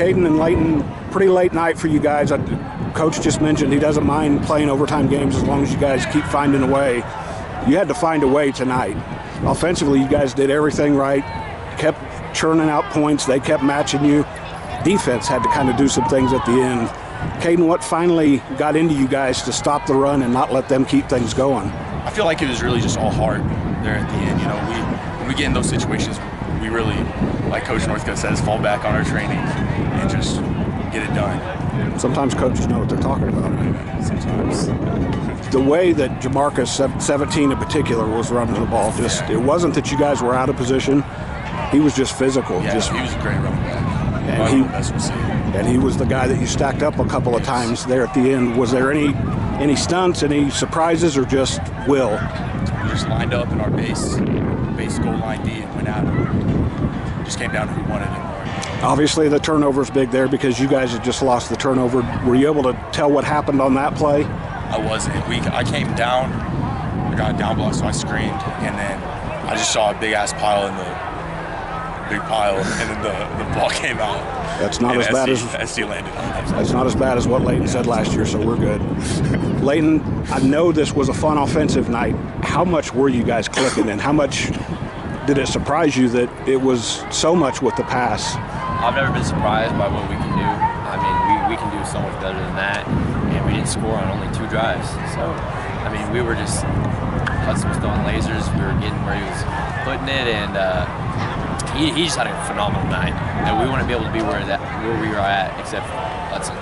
Caden and Leyton, pretty late night for you guys. Coach just mentioned he doesn't mind playing overtime games as long as you guys keep finding a way. You had to find a way tonight. Offensively, you guys did everything right, kept churning out points. They kept matching you. Defense had to kind of do some things at the end. Caden, what finally got into you guys to stop the run and not let them keep things going? I feel like it was really just all heart there at the end. You know, when we get in those situations, we really, like Coach Northcutt says, fall back on our training and just get it done. Sometimes coaches know what they're talking about. Sometimes. The way that Jamarcus, 17 in particular, was running the ball, it wasn't that you guys were out of position. He was just physical. Yeah, he was a great running back. And he was the guy that you stacked up a couple of times there at the end. Was there any stunts, any surprises, or just will? We just lined up in our base goal line D and went at it. Just came down to who wanted it more. Obviously, the turnover's big there because you guys had just lost the turnover. Were you able to tell what happened on that play? I wasn't. I came down. I got a down block, so I screamed, and then I just saw a big ass pile in the big pile, and then the ball came out. That's not as bad as SD landed on it. That's not as bad as what Leyton said last year, so we're good. Leyton, I know this was a fun offensive night. How much were you guys clicking, and how much did it surprise you that it was so much with the pass? I've never been surprised by what we can do. I mean, we can do so much better than that, and we didn't score on only 2 drives. So, I mean, we were just, Hudson was throwing lasers. We were getting where he was putting it, and he just had a phenomenal night. And we want to be able to be where we are at, except for Hudson.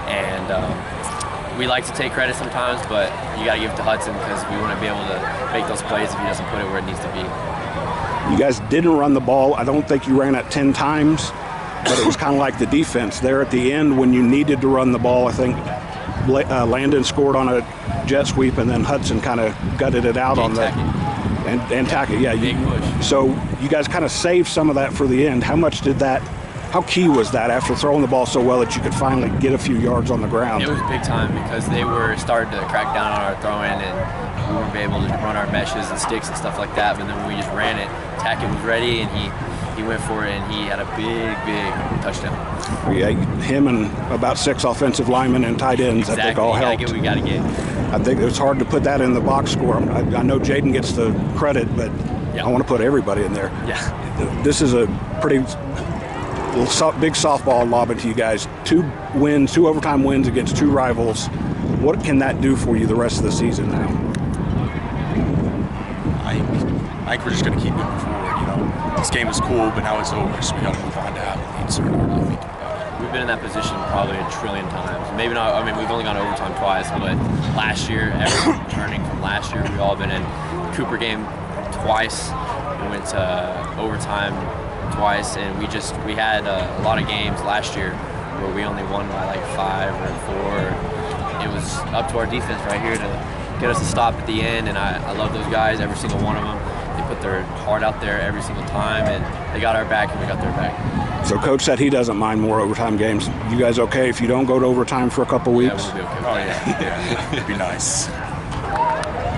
And we like to take credit sometimes, but you got to give it to Hudson because we want to be able to make those plays if he doesn't put it where it needs to be. You guys didn't run the ball. I don't think you ran it 10 times, but it was kind of like the defense there at the end when you needed to run the ball. I think Landon scored on a jet sweep, and then Hudson kind of gutted it out on the and tack it. Yeah, big push. So you guys kind of saved some of that for the end. How key was that after throwing the ball so well that you could finally get a few yards on the ground? It was big time because they were starting to crack down on our throwing, and we weren't able to run our meshes and sticks and stuff like that. But then when we just ran it, Tackett was ready, and he went for it, and he had a big touchdown. Yeah, him and about 6 offensive linemen and tight ends, exactly. I think all helped. We got to get. I think it's hard to put that in the box score. I know Caden gets the credit, but I want to put everybody in there. Yeah. This is a pretty big softball lobbing to you guys. 2 overtime wins against 2 rivals. What can that do for you the rest of the season now? I think we're just going to keep moving forward. You know, this game is cool, but now it's over, so we got to move on to athletes. So we're not really thinking about it. We've been in that position probably a trillion times. Maybe not. I mean, we've only gone overtime twice, but last year, everyone returning from last year, we've all been in Cooper game twice. We went to overtime twice, and we had a lot of games last year where we only won by like 5 or 4. It was up to our defense right here to get us to stop at the end, and I love those guys, every single one of them. They put their heart out there every single time, and they got our back, and we got their back. So Coach said he doesn't mind more overtime games. You guys okay if you don't go to overtime for a couple weeks? Yeah, we'll be okay. Oh, yeah. It'd be nice.